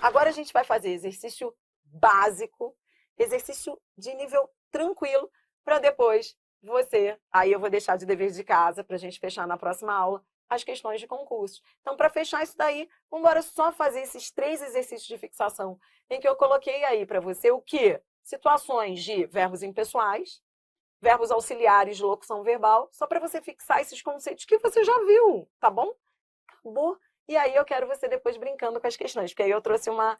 Agora a gente vai fazer exercício básico, exercício de nível tranquilo, para depois aí eu vou deixar de dever de casa para a gente fechar na próxima aula as questões de concurso. Então, para fechar isso daí, vamos embora só fazer esses 3 exercícios de fixação, em que eu coloquei aí para você o quê? Situações de verbos impessoais, verbos auxiliares de locução verbal, só para você fixar esses conceitos que você já viu, tá bom? Acabou. E aí eu quero você depois brincando com as questões, porque aí eu trouxe uma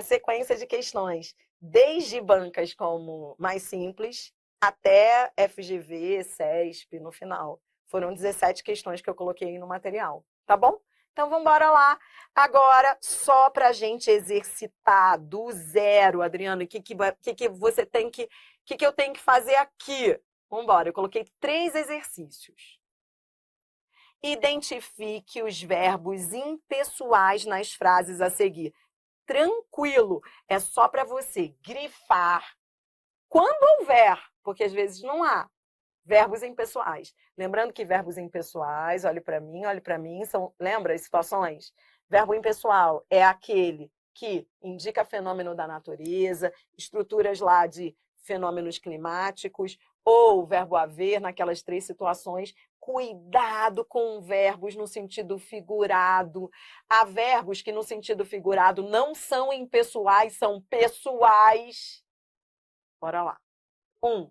sequência de questões, desde bancas como mais simples, até FGV, CESP no final. Foram 17 questões que eu coloquei no material, tá bom? Então, vamos embora lá. Agora, só para a gente exercitar do zero, Adriano, o que você tem que... O que eu tenho que fazer aqui? Vamos embora, eu coloquei 3 exercícios. Identifique os verbos impessoais nas frases a seguir. Tranquilo, é só para você grifar quando houver, porque às vezes não há, verbos impessoais. Lembrando que verbos impessoais, olhe para mim, são, lembra as situações? Verbo impessoal é aquele que indica fenômeno da natureza, estruturas lá de fenômenos climáticos, ou verbo haver, naquelas 3 situações. Cuidado com verbos no sentido figurado. Há verbos que no sentido figurado não são impessoais, são pessoais. Bora lá. 1.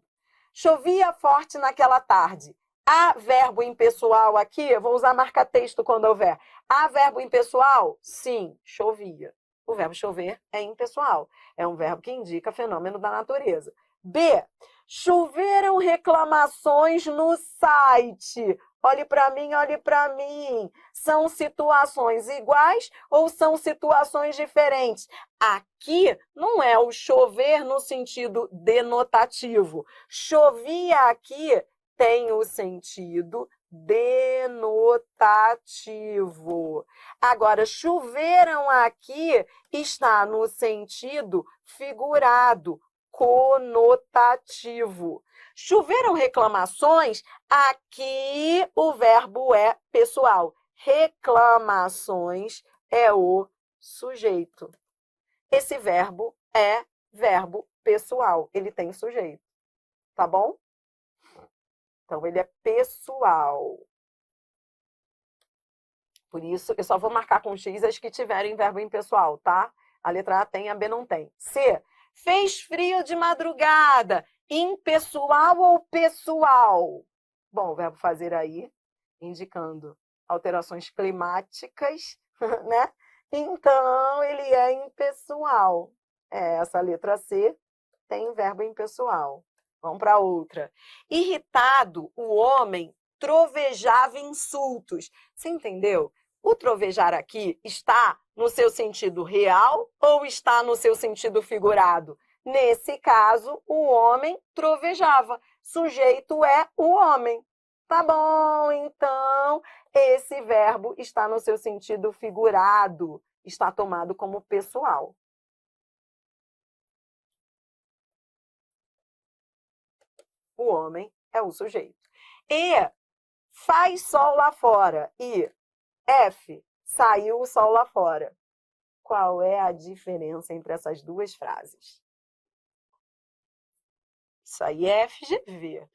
Chovia forte naquela tarde. Há verbo impessoal aqui? Eu vou usar marca-texto quando houver. Há verbo impessoal? Sim, chovia. O verbo chover é impessoal. É um verbo que indica fenômeno da natureza. B. Choveram reclamações no site. Olhe para mim, olhe para mim. São situações iguais ou são situações diferentes? Aqui não é o chover no sentido denotativo. Chovia aqui tem o sentido denotativo. Agora, choveram aqui está no sentido figurado, conotativo. Choveram reclamações, aqui o verbo é pessoal. Reclamações é o sujeito. Esse verbo é verbo pessoal, ele tem sujeito, tá bom? Então, ele é pessoal. Por isso, eu só vou marcar com X as que tiverem verbo impessoal, tá? A letra A tem, a B não tem. C. Fez frio de madrugada. Impessoal ou pessoal? Bom, o verbo fazer aí, indicando alterações climáticas, né? Então, ele é impessoal. Essa letra C tem verbo impessoal. Vamos para outra. Irritado, o homem trovejava insultos. Você entendeu? O trovejar aqui está no seu sentido real ou está no seu sentido figurado? Nesse caso, o homem trovejava. Sujeito é o homem. Tá bom, então, esse verbo está no seu sentido figurado. Está tomado como pessoal. O homem é o sujeito. E faz sol lá fora. E F, saiu o sol lá fora. Qual é a diferença entre essas duas frases? Isso aí é FGV.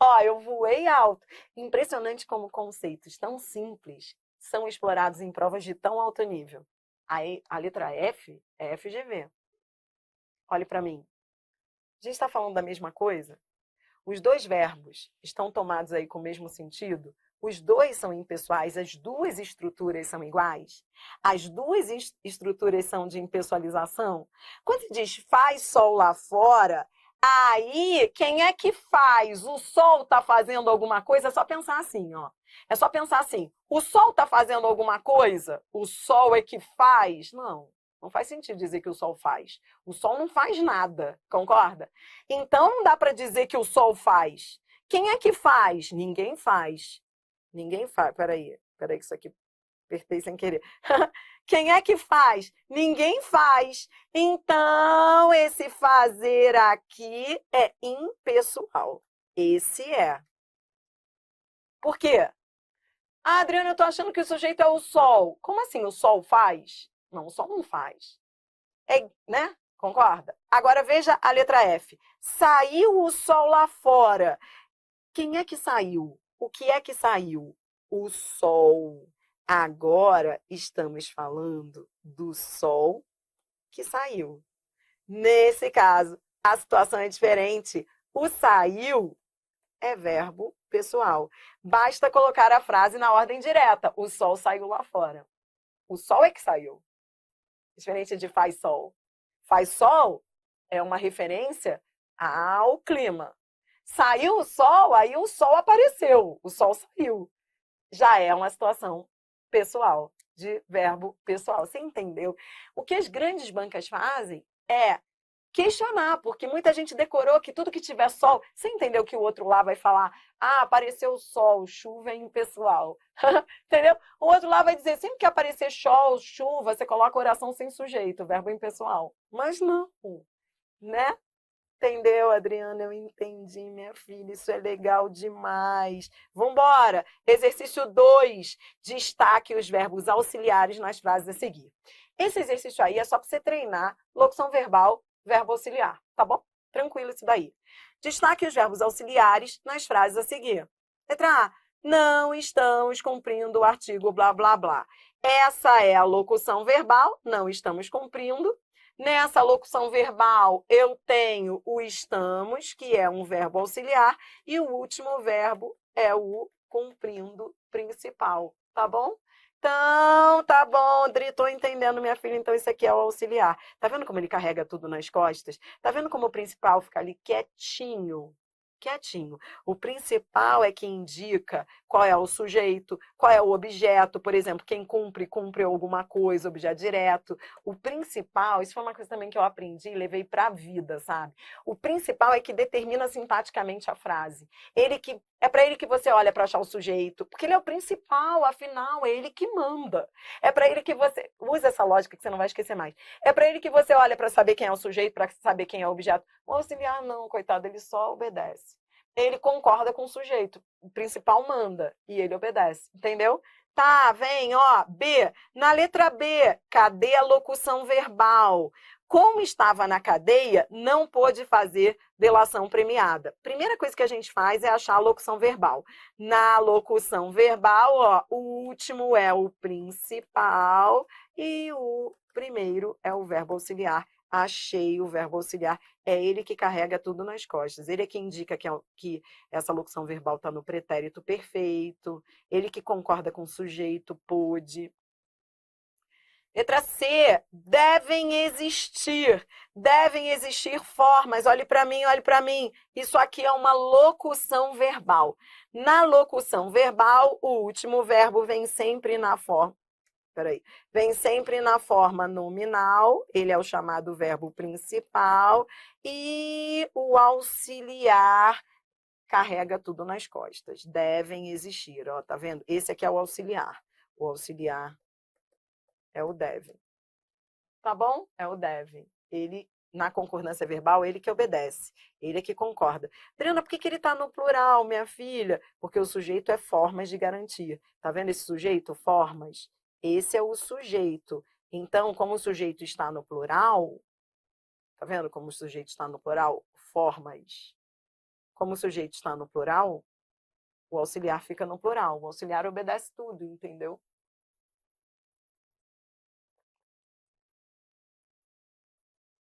Ó, eu voei alto. Impressionante como conceitos tão simples são explorados em provas de tão alto nível. Aí, a letra F é FGV. Olhe para mim. A gente está falando da mesma coisa? Os 2 verbos estão tomados aí com o mesmo sentido? Os 2 são impessoais, as 2 estruturas são iguais? As 2 estruturas são de impessoalização? Quando diz faz sol lá fora, aí quem é que faz? O sol está fazendo alguma coisa? É só pensar assim, ó. É só pensar assim, o sol está fazendo alguma coisa? O sol é que faz? Não. Não faz sentido dizer que o sol faz. O sol não faz nada, concorda? Então, não dá para dizer que o sol faz. Quem é que faz? Ninguém faz. Ninguém faz. Peraí que isso aqui apertei sem querer. Quem é que faz? Ninguém faz. Então, esse fazer aqui é impessoal. Esse é. Por quê? Ah, Adriana, eu tô achando que o sujeito é o sol. Como assim o sol faz? Não, o sol não faz. Né? Concorda? Agora veja a letra F. Saiu o sol lá fora. Quem é que saiu? O que é que saiu? O sol. Agora estamos falando do sol que saiu. Nesse caso, a situação é diferente. O saiu é verbo pessoal. Basta colocar a frase na ordem direta. O sol saiu lá fora. O sol é que saiu. Diferente de faz sol. Faz sol é uma referência ao clima. Saiu o sol, aí o sol apareceu. O sol saiu. Já é uma situação pessoal, de verbo pessoal. Você entendeu? O que as grandes bancas fazem é questionar, porque muita gente decorou que tudo que tiver sol, você entendeu que o outro lá vai falar, apareceu o sol, chuva é impessoal. Entendeu? O outro lá vai dizer, sempre que aparecer sol, chuva, você coloca oração sem sujeito, verbo impessoal. Mas não, né? Entendeu, Adriana? Eu entendi, minha filha. Isso é legal demais. Vambora! Exercício 2. Destaque os verbos auxiliares nas frases a seguir. Esse exercício aí é só para você treinar locução verbal, verbo auxiliar, tá bom? Tranquilo isso daí. Destaque os verbos auxiliares nas frases a seguir. Letra A. Não estamos cumprindo o artigo blá, blá, blá. Essa é a locução verbal, não estamos cumprindo. Nessa locução verbal, eu tenho o estamos, que é um verbo auxiliar, e o último verbo é o cumprindo principal, tá bom? Então, tá bom, Dri, tô entendendo, minha filha, então isso aqui é o auxiliar. Tá vendo como ele carrega tudo nas costas? Tá vendo como o principal fica ali quietinho? Quietinho. O principal é que indica qual é o sujeito, qual é o objeto, por exemplo, quem cumpre, cumpre alguma coisa, objeto direto. O principal, isso foi uma coisa também que eu aprendi e levei para a vida, sabe? O principal é que determina sintaticamente a frase. É para ele que você olha para achar o sujeito, porque ele é o principal, afinal, é ele que manda. É para ele que você usa essa lógica que você não vai esquecer mais. É para ele que você olha para saber quem é o sujeito, para saber quem é o objeto. O auxiliar não, coitado, ele só obedece. Ele concorda com o sujeito. O principal manda e ele obedece. Entendeu? Tá, vem, ó. B. Na letra B, cadê a locução verbal? Como estava na cadeia, não pôde fazer delação premiada. Primeira coisa que a gente faz é achar a locução verbal. Na locução verbal, ó, o último é o principal e o primeiro é o verbo auxiliar. Achei o verbo auxiliar. É ele que carrega tudo nas costas. Ele é que indica que essa locução verbal está no pretérito perfeito. Ele que concorda com o sujeito, pôde. Letra C, devem existir formas. Olhe para mim, olhe para mim. Isso aqui é uma locução verbal. Na locução verbal, o último verbo vem sempre na forma. Vem sempre na forma nominal, ele é o chamado verbo principal, e o auxiliar carrega tudo nas costas. Devem existir, ó, tá vendo? Esse aqui é o auxiliar. O auxiliar é o deve. Tá bom? É o deve. Ele, na concordância verbal, ele que obedece. Ele é que concorda. Adriana, por que ele tá no plural, minha filha? Porque o sujeito é formas de garantia. Tá vendo esse sujeito? Formas. Esse é o sujeito. Então, como o sujeito está no plural, tá vendo como o sujeito está no plural? Formas. Como o sujeito está no plural, o auxiliar fica no plural. O auxiliar obedece tudo, entendeu?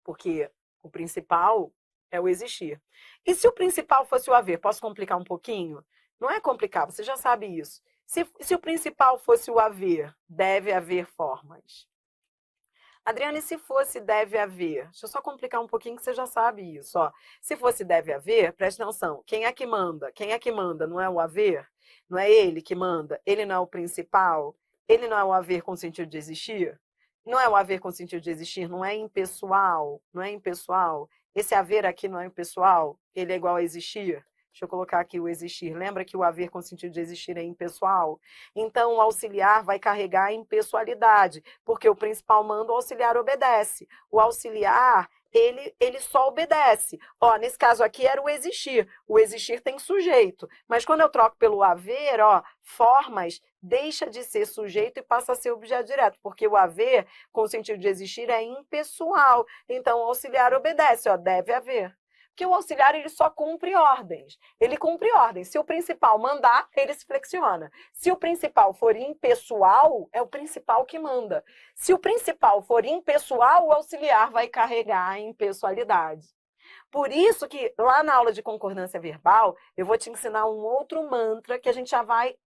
Porque o principal é o existir. E se o principal fosse o haver? Posso complicar um pouquinho? Não é complicar, você já sabe isso. Se o principal fosse o haver, deve haver formas. Adriana, e se fosse deve haver? Deixa eu só complicar um pouquinho que você já sabe isso. Ó. Se fosse deve haver, preste atenção. Quem é que manda? Quem é que manda? Não é o haver? Não é ele que manda? Ele não é o principal? Ele não é o haver com sentido de existir? Não é o haver com sentido de existir? Não é impessoal? Não é impessoal? Esse haver aqui não é impessoal? Ele é igual a existir? Deixa eu colocar aqui o existir. Lembra que o haver com sentido de existir é impessoal? Então, o auxiliar vai carregar a impessoalidade, porque o principal manda, o auxiliar obedece. O auxiliar, ele só obedece. Ó, nesse caso aqui era o existir. O existir tem sujeito. Mas quando eu troco pelo haver, ó, formas, deixa de ser sujeito e passa a ser objeto direto, porque o haver, com o sentido de existir, é impessoal. Então, o auxiliar obedece, ó, deve haver. Porque o auxiliar, ele só cumpre ordens. Ele cumpre ordens. Se o principal mandar, ele se flexiona. Se o principal for impessoal, é o principal que manda. Se o principal for impessoal, o auxiliar vai carregar a impessoalidade. Por isso que lá na aula de concordância verbal, eu vou te ensinar um outro mantra que a gente já vai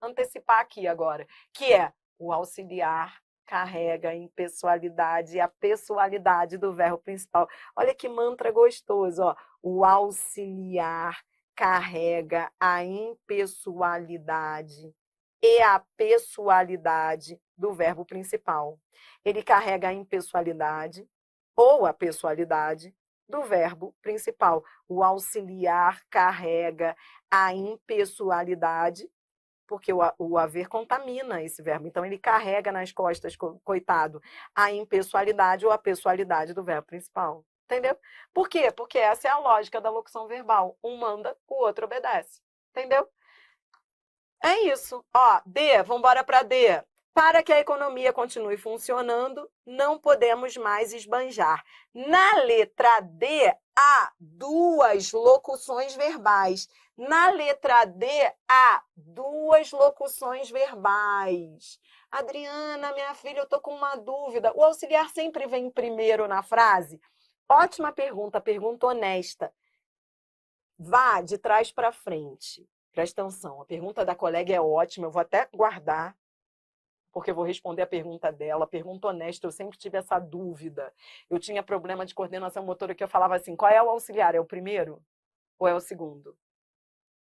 antecipar aqui agora, que é o auxiliar carrega a impessoalidade e a pessoalidade do verbo principal. Olha que mantra gostoso, ó. O auxiliar carrega a impessoalidade e a pessoalidade do verbo principal. Ele carrega a impessoalidade ou a pessoalidade do verbo principal. O auxiliar carrega a impessoalidade, porque o haver contamina esse verbo. Então, ele carrega nas costas, coitado, a impessoalidade ou a pessoalidade do verbo principal. Entendeu? Por quê? Porque essa é a lógica da locução verbal. Um manda, o outro obedece. Entendeu? É isso. Ó, D, vamos embora para D. Para que a economia continue funcionando, não podemos mais esbanjar. Na letra D, há duas locuções verbais. Na letra D, há duas locuções verbais. Adriana, minha filha, eu estou com uma dúvida. O auxiliar sempre vem primeiro na frase? Ótima pergunta, pergunta honesta. Vá de trás para frente. Presta atenção, a pergunta da colega é ótima, eu vou até guardar, porque eu vou responder a pergunta dela. Pergunta honesta, eu sempre tive essa dúvida. Eu tinha problema de coordenação motora que eu falava assim, qual é o auxiliar? É o primeiro? Ou é o segundo?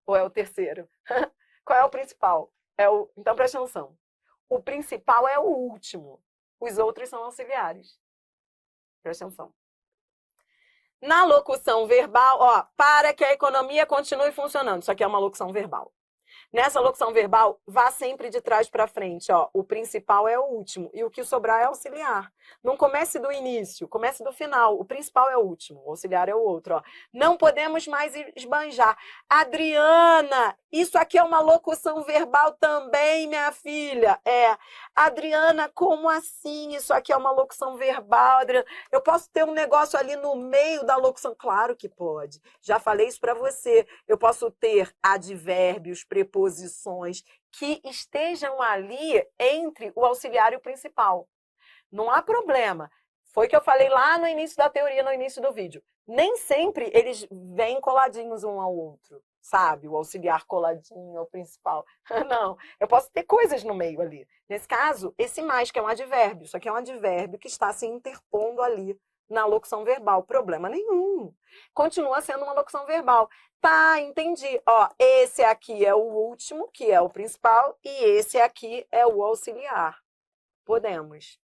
Ou é o terceiro? Qual é o principal? Então, presta atenção. O principal é o último. Os outros são auxiliares. Presta atenção. Na locução verbal, ó, para que a economia continue funcionando. Isso aqui é uma locução verbal. Nessa locução verbal, vá sempre de trás para frente, ó. O principal é o último e o que sobrar é auxiliar. Não comece do início, comece do final. O principal é o último, o auxiliar é o outro, ó. Não podemos mais esbanjar. Adriana, isso aqui é uma locução verbal também, minha filha. Adriana, como assim? Isso aqui é uma locução verbal, Adriana. Eu posso ter um negócio ali no meio da locução? Claro que pode. Já falei isso para você. Eu posso ter advérbios, preposições que estejam ali entre o auxiliar e o principal. Não há problema. Foi o que eu falei lá no início da teoria, no início do vídeo. Nem sempre eles vêm coladinhos um ao outro, sabe? O auxiliar coladinho ao principal. Não, eu posso ter coisas no meio ali. Nesse caso, esse mais, que é um advérbio. Isso aqui é um advérbio que está se interpondo ali na locução verbal. Problema nenhum. Continua sendo uma locução verbal. Tá, entendi. Ó, esse aqui é o último, que é o principal, e esse aqui é o auxiliar. Podemos.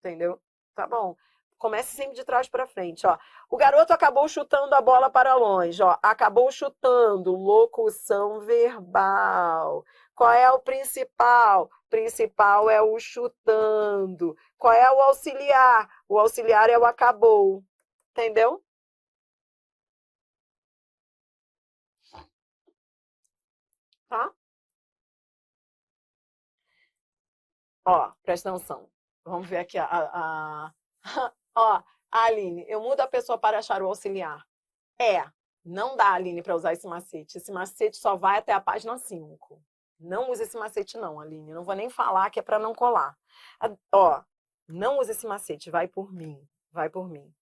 Entendeu? Tá bom. Comece sempre de trás para frente, ó. O garoto acabou chutando a bola para longe, ó. Acabou chutando, locução verbal. Qual é o principal? Principal é o chutando. Qual é o auxiliar? O auxiliar é o acabou. Entendeu? Tá? Ó, presta atenção. Vamos ver aqui ó, Aline, eu mudo a pessoa para achar o auxiliar. Não dá, Aline, para usar esse macete. Esse macete só vai até a página 5. Não use esse macete não, Aline. Não vou nem falar que é para não colar. Ó, não use esse macete, vai por mim. Vai por mim.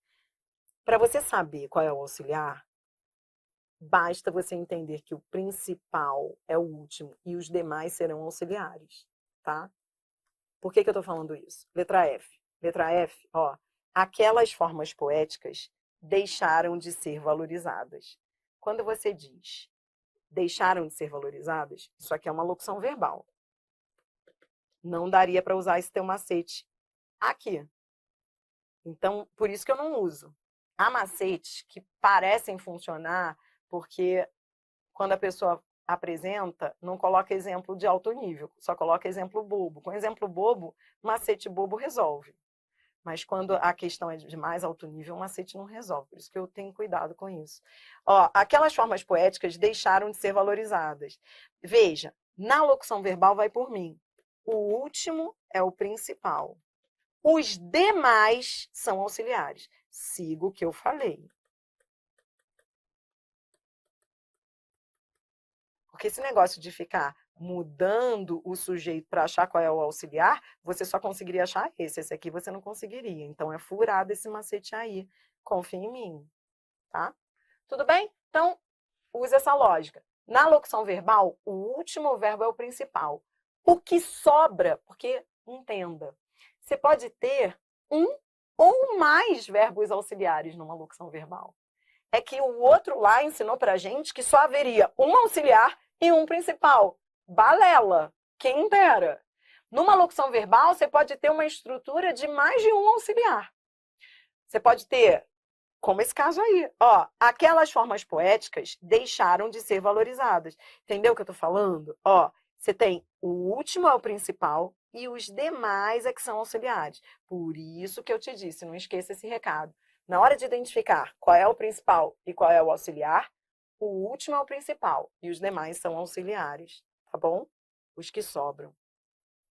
Para você saber qual é o auxiliar, basta você entender que o principal é o último e os demais serão auxiliares, tá? Por que eu estou falando isso? Letra F. Letra F, ó. Aquelas formas poéticas deixaram de ser valorizadas. Quando você diz deixaram de ser valorizadas, isso aqui é uma locução verbal. Não daria para usar esse teu macete aqui. Então, por isso que eu não uso. Há macetes que parecem funcionar porque quando a pessoa apresenta, não coloca exemplo de alto nível, só coloca exemplo bobo. Com exemplo bobo, macete bobo resolve. Mas quando a questão é de mais alto nível, o macete não resolve. Por isso que eu tenho cuidado com isso. Ó, aquelas formas poéticas deixaram de ser valorizadas. Veja, Na locução verbal vai por mim. O último é o principal. Os demais são auxiliares. Sigo o que eu falei. Porque esse negócio de ficar mudando o sujeito para achar qual é o auxiliar, você só conseguiria achar esse. Esse aqui você não conseguiria. Então, é furado esse macete aí. Confia em mim, tá? Tudo bem? Então, use essa lógica. Na locução verbal, o último verbo é o principal. O que sobra, porque, entenda, você pode ter um ou mais verbos auxiliares numa locução verbal. É que o outro lá ensinou pra gente que só haveria um auxiliar e um principal. Balela, quem dera. Numa locução verbal, você pode ter uma estrutura de mais de um auxiliar. Você pode ter, como esse caso aí, ó, aquelas formas poéticas deixaram de ser valorizadas. Entendeu o que eu tô falando? Ó, você tem o último é o principal e os demais é que são auxiliares. Por isso que eu te disse, não esqueça esse recado. Na hora de identificar qual é o principal e qual é o auxiliar, o último é o principal e os demais são auxiliares, tá bom? Os que sobram.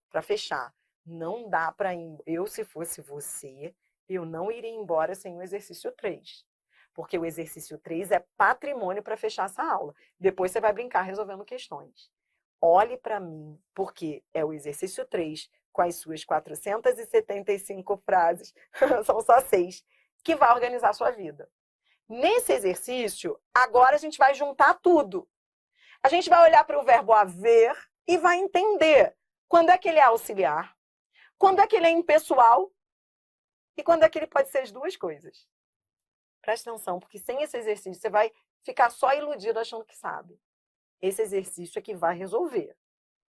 Para fechar, não dá para ir. Eu, se fosse você, eu não iria embora sem o exercício 3. Porque o exercício 3 é patrimônio para fechar essa aula. Depois você vai brincar resolvendo questões. Olhe para mim, porque é o exercício 3, com as suas 475 frases, são só 6, que vai organizar a sua vida. Nesse exercício, agora a gente vai juntar tudo. A gente vai olhar para o verbo haver e vai entender quando é que ele é auxiliar, quando é que ele é impessoal e quando é que ele pode ser as duas coisas. Presta atenção, porque sem esse exercício você vai ficar só iludido achando que sabe. Esse exercício é que vai resolver.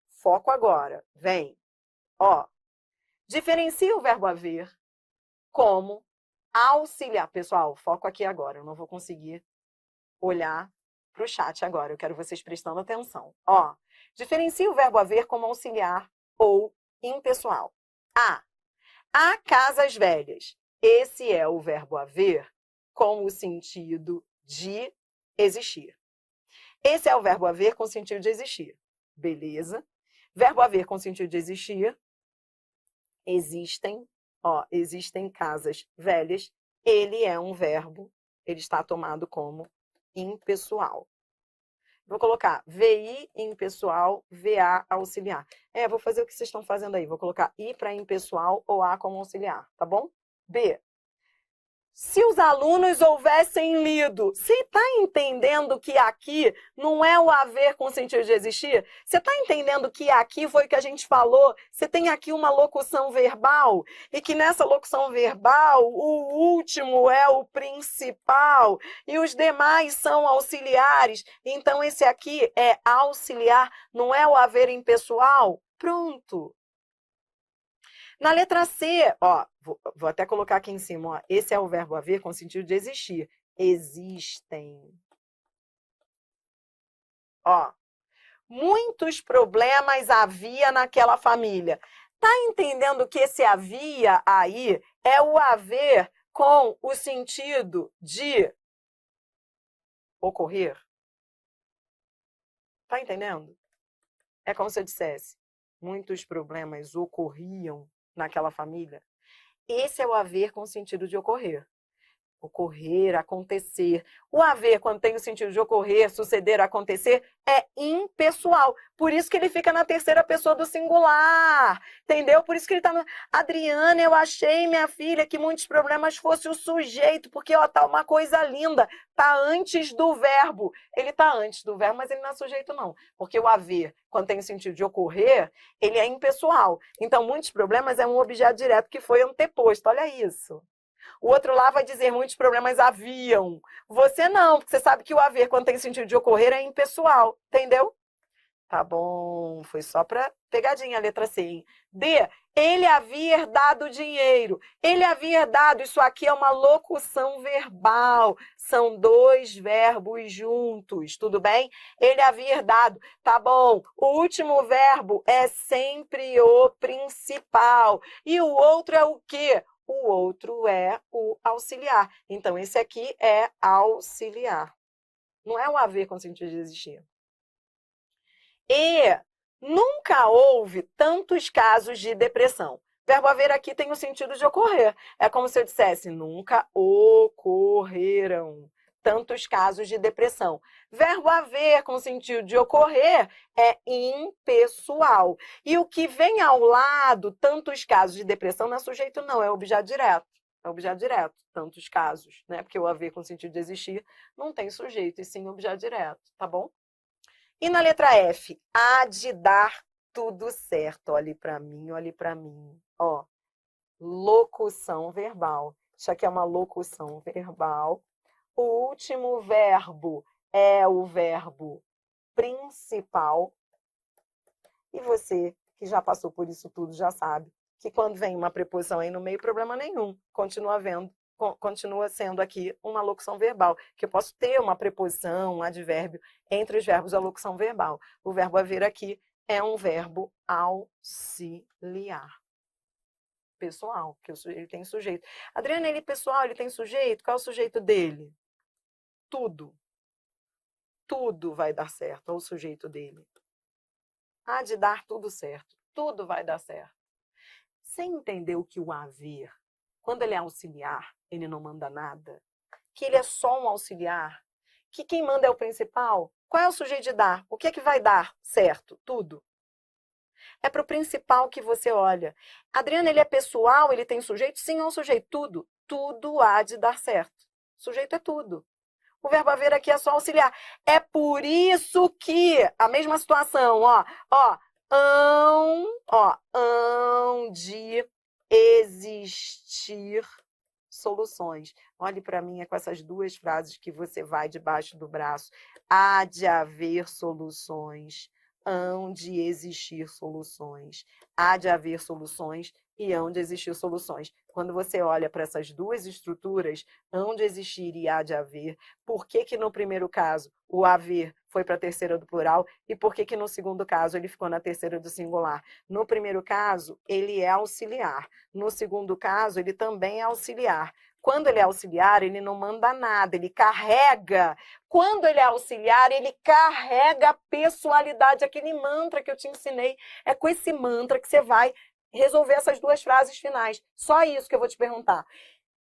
Foco agora. Vem. Ó. Diferencia o verbo haver como auxiliar. Pessoal, foco aqui agora. Eu não vou conseguir olhar para o chat agora. Eu quero vocês prestando atenção. Ó. Diferencia o verbo haver como auxiliar ou impessoal. A. Há casas velhas. Esse é o verbo haver com o sentido de existir. Esse é o verbo haver com sentido de existir. Beleza? Verbo haver com sentido de existir. Existem, ó, existem casas velhas. Ele é um verbo, ele está tomado como impessoal. Vou colocar VI impessoal, VA auxiliar. Vou fazer o que vocês estão fazendo aí. Vou colocar I para impessoal ou A como auxiliar, tá bom? B. Se os alunos houvessem lido, você está entendendo que aqui não é o haver com sentido de existir? Você está entendendo que aqui foi o que a gente falou? Você tem aqui uma locução verbal e que nessa locução verbal o último é o principal e os demais são auxiliares. Então esse aqui é auxiliar, não é o haver impessoal? Pronto. Na letra C, ó, vou até colocar aqui em cima, ó, esse é o verbo haver com sentido de existir. Existem. Ó, muitos problemas havia naquela família. Tá entendendo que esse havia aí é o haver com o sentido de ocorrer? Tá entendendo? É como se eu dissesse, muitos problemas ocorriam naquela família. Esse é o haver com o sentido de ocorrer. Ocorrer, acontecer. O haver, quando tem o sentido de ocorrer, suceder, acontecer, é impessoal. Por isso que ele fica na terceira pessoa do singular. Entendeu? Por isso que ele tá no... Adriana, eu achei, minha filha, que muitos problemas fosse o sujeito, porque, ó, tá uma coisa linda. Tá antes do verbo. Ele tá antes do verbo, mas ele não é sujeito, não. Porque o haver, quando tem o sentido de ocorrer, ele é impessoal. Então, muitos problemas é um objeto direto que foi anteposto. Olha isso. O outro lá vai dizer muitos problemas haviam. Você não, porque você sabe que o haver, quando tem sentido de ocorrer, é impessoal. Entendeu? Tá bom, foi só para pegadinha a letra C, hein? D, ele havia herdado dinheiro. Ele havia herdado, isso aqui é uma locução verbal. São dois verbos juntos, tudo bem? Ele havia herdado, tá bom. O último verbo é sempre o principal. E o outro é o quê? O outro é o auxiliar. Então, esse aqui é auxiliar. Não é o haver com sentido de existir. E Nunca houve tantos casos de depressão. Verbo haver aqui tem o sentido de ocorrer. É como se eu dissesse, nunca ocorreram tantos casos de depressão. Verbo haver com o sentido de ocorrer é impessoal. E o que vem ao lado, tantos casos de depressão, não é sujeito não, é objeto direto. É objeto direto, tantos casos, né? Porque o haver com o sentido de existir não tem sujeito, e sim objeto direto, tá bom? E na letra F, há de dar tudo certo. Olhe para mim, olhe para mim. Ó, locução verbal. Isso aqui é uma locução verbal. O último verbo é o verbo principal. E você, que já passou por isso tudo, já sabe que quando vem uma preposição aí no meio, problema nenhum. Continua sendo aqui uma locução verbal, que eu posso ter uma preposição, um advérbio entre os verbos da locução verbal. O verbo haver aqui é um verbo auxiliar. Pessoal, que ele tem sujeito. Adriana, ele pessoal, ele tem sujeito? Qual é o sujeito dele? Tudo. Tudo vai dar certo, é o sujeito dele. Há de dar tudo certo. Tudo vai dar certo. Você entendeu que o haver, quando ele é auxiliar, ele não manda nada? Que ele é só um auxiliar? Que quem manda é o principal? Qual é o sujeito de dar? O que é que vai dar certo? Tudo. É para o principal que você olha. Adriana, ele é pessoal, ele tem sujeito? Sim, é um sujeito. Tudo. Tudo há de dar certo. Sujeito é tudo. O verbo haver aqui é só auxiliar. É por isso que a mesma situação, hão de existir soluções. Olhe para mim, é com essas duas frases que você vai debaixo do braço. Há de haver soluções, hão de existir soluções. Há de haver soluções e hão de existir soluções. Quando você olha para essas duas estruturas, hão de existir e há de haver, por que que no primeiro caso o haver foi para a terceira do plural e por que que no segundo caso ele ficou na terceira do singular? No primeiro caso, ele é auxiliar. No segundo caso, ele também é auxiliar. Quando ele é auxiliar, ele não manda nada, ele carrega. Quando ele é auxiliar, ele carrega a pessoalidade, aquele mantra que eu te ensinei. É com esse mantra que você vai resolver essas duas frases finais. Só isso que eu vou te perguntar.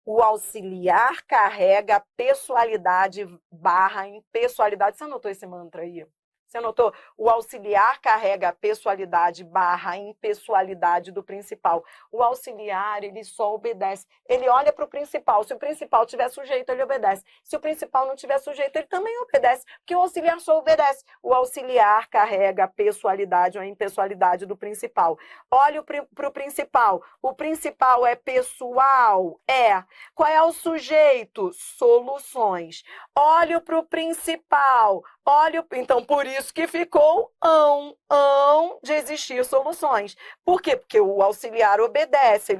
O auxiliar carrega a pessoalidade barra impessoalidade. Você anotou esse mantra aí? Você anotou? O auxiliar carrega a pessoalidade barra impessoalidade do principal. O auxiliar, ele só obedece. Ele olha para o principal. Se o principal tiver sujeito, ele obedece. Se o principal não tiver sujeito, ele também obedece, porque o auxiliar só obedece. O auxiliar carrega a pessoalidade ou a impessoalidade do principal. Olha para o principal. O principal é pessoal? É. Qual é o sujeito? Soluções. Olho para o principal. Então, por isso que ficou hão de existir soluções. Por quê? Porque o auxiliar obedece,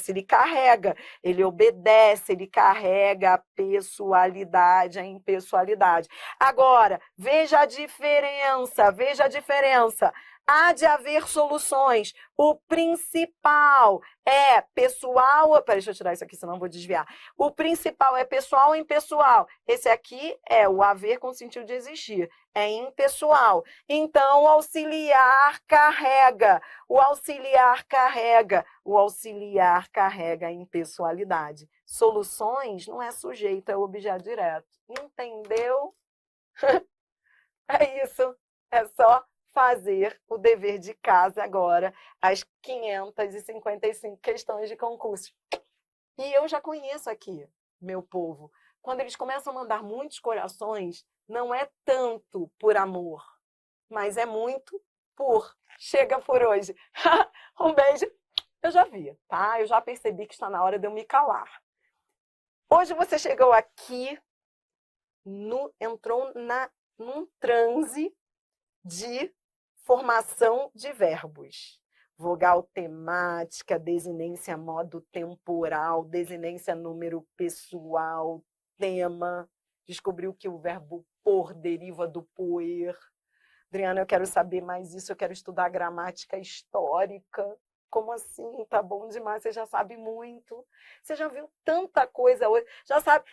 ele carrega, ele obedece, ele carrega a pessoalidade, a impessoalidade. Agora, veja a diferença. Há de haver soluções. O principal é pessoal. Peraí, deixa eu tirar isso aqui, senão eu vou desviar. O principal é pessoal ou impessoal? Esse aqui é o haver com sentido de existir. É impessoal. Então, o auxiliar carrega. O auxiliar carrega a impessoalidade. Soluções não é sujeito, é objeto direto. Entendeu? É isso. É só fazer o dever de casa agora, as 555 questões de concurso. E eu já conheço aqui, meu povo, quando eles começam a mandar muitos corações, não é tanto por amor, mas é muito por chega por hoje. Um beijo. Eu já vi, tá? Eu já percebi que está na hora de eu me calar. Hoje você chegou aqui, entrou num transe de formação de verbos. Vogal temática, desinência modo temporal, desinência número pessoal, tema. Descobriu que o verbo por deriva do poer. Adriana, eu quero saber mais isso, eu quero estudar gramática histórica. Como assim? Tá bom demais, você já sabe muito. Você já viu tanta coisa hoje.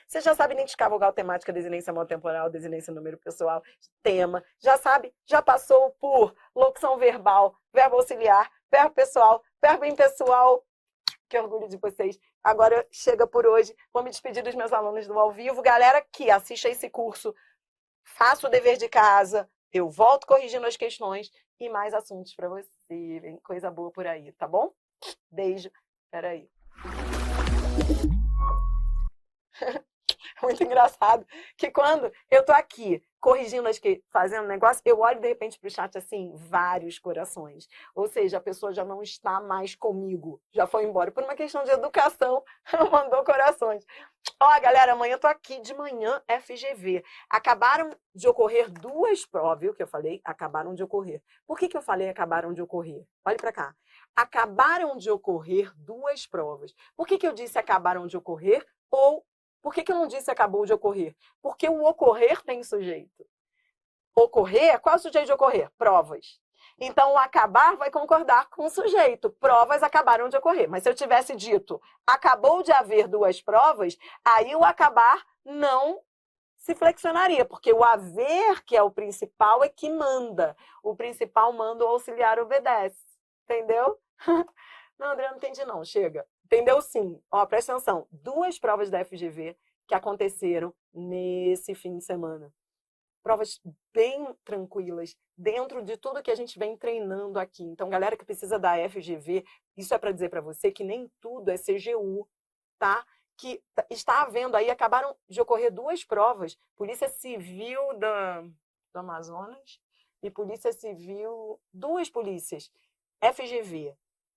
Você já sabe identificar vogal temática, desinência monotemporal, desinência número pessoal, tema. Já sabe, já passou por locução verbal, verbo auxiliar, verbo pessoal, verbo impessoal. Que orgulho de vocês. Agora chega por hoje. Vou me despedir dos meus alunos do ao vivo. Galera que assiste a esse curso, faça o dever de casa. Eu volto corrigindo as questões e mais assuntos para você. Vem coisa boa por aí, tá bom? Beijo. Peraí. Muito engraçado que quando eu tô aqui corrigindo fazendo negócio, eu olho de repente pro chat assim, vários corações. Ou seja, a pessoa já não está mais comigo, já foi embora. Por uma questão de educação, mandou corações. Ó, galera, amanhã eu tô aqui de manhã, FGV. Acabaram de ocorrer 2 provas, viu que eu falei? Acabaram de ocorrer. Por que eu falei acabaram de ocorrer? Olhe pra cá. Acabaram de ocorrer 2 provas. Por que eu disse acabaram de ocorrer? Ou por que eu não disse acabou de ocorrer? Porque o ocorrer tem sujeito. Ocorrer, qual é o sujeito de ocorrer? Provas. Então, o acabar vai concordar com o sujeito. Provas acabaram de ocorrer. Mas se eu tivesse dito acabou de haver 2 provas, aí o acabar não se flexionaria, porque o haver, que é o principal, é que manda. O principal manda, o auxiliar obedece. Entendeu? Não, André, não entendi não. Chega. Entendeu sim? Ó, presta atenção. 2 provas da FGV que aconteceram nesse fim de semana. Provas bem tranquilas, dentro de tudo que a gente vem treinando aqui. Então, galera que precisa da FGV, isso é para dizer para você que nem tudo é CGU, tá? Que está havendo aí, acabaram de ocorrer 2 provas. Polícia Civil do Amazonas e Polícia Civil, 2 polícias, FGV.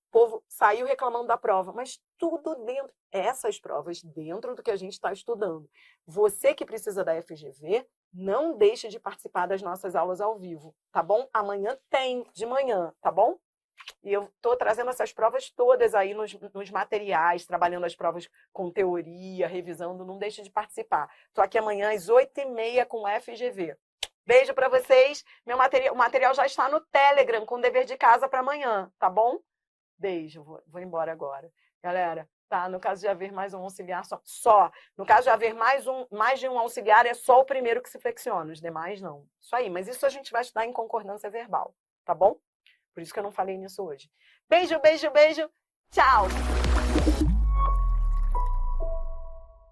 O povo saiu reclamando da prova, mas tudo dentro, essas provas dentro do que a gente está estudando. Você que precisa da FGV, não deixe de participar das nossas aulas ao vivo, tá bom? Amanhã tem, de manhã, tá bom? E eu estou trazendo essas provas todas aí nos materiais, trabalhando as provas com teoria, revisando, não deixe de participar. Estou aqui amanhã às 8h30 com FGV. Beijo para vocês, o material já está no Telegram com dever de casa para amanhã, tá bom? Beijo, vou embora agora. Galera, tá? No caso de haver mais um auxiliar, só. No caso de haver mais de um auxiliar, é só o primeiro que se flexiona, os demais não. Isso aí, mas isso a gente vai estudar em concordância verbal, tá bom? Por isso que eu não falei nisso hoje. Beijo, beijo, beijo. Tchau!